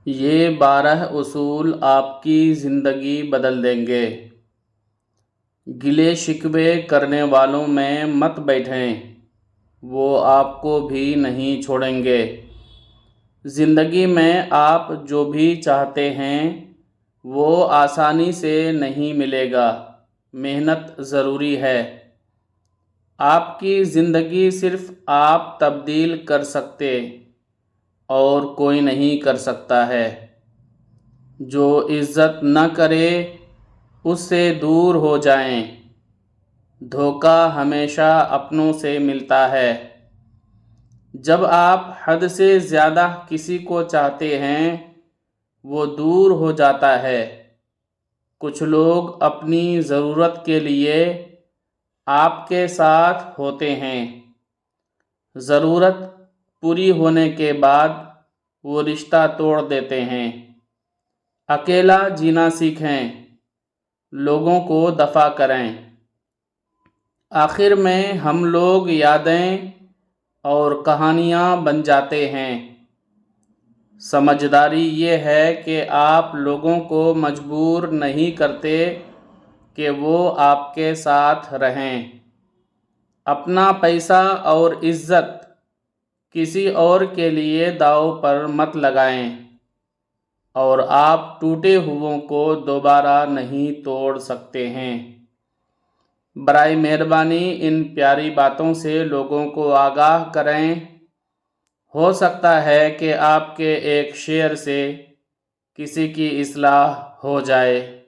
یہ 12 اصول آپ کی زندگی بدل دیں گے۔ گلے شکوے کرنے والوں میں مت بیٹھیں، وہ آپ کو بھی نہیں چھوڑیں گے۔ زندگی میں آپ جو بھی چاہتے ہیں وہ آسانی سے نہیں ملے گا، محنت ضروری ہے۔ آپ کی زندگی صرف آپ تبدیل کر سکتے اور کوئی نہیں کر سکتا ہے۔ جو عزت نہ کرے اس سے دور ہو جائیں۔ دھوکہ ہمیشہ اپنوں سے ملتا ہے۔ جب آپ حد سے زیادہ کسی کو چاہتے ہیں وہ دور ہو جاتا ہے۔ کچھ لوگ اپنی ضرورت کے لیے آپ کے ساتھ ہوتے ہیں، ضرورت پوری ہونے کے بعد وہ رشتہ توڑ دیتے ہیں۔ اکیلا جینا سیکھیں، لوگوں کو دفع کریں۔ آخر میں ہم لوگ یادیں اور کہانیاں بن جاتے ہیں۔ سمجھداری یہ ہے کہ آپ لوگوں کو مجبور نہیں کرتے کہ وہ آپ کے ساتھ رہیں۔ اپنا پیسہ اور عزت کسی اور کے لیے داؤ پر مت لگائیں، اور آپ ٹوٹے ہوئوں کو دوبارہ نہیں توڑ سکتے ہیں۔ برائے مہربانی ان پیاری باتوں سے لوگوں کو آگاہ کریں۔ ہو سکتا ہے کہ آپ کے ایک شیئر سے کسی کی اصلاح ہو جائے۔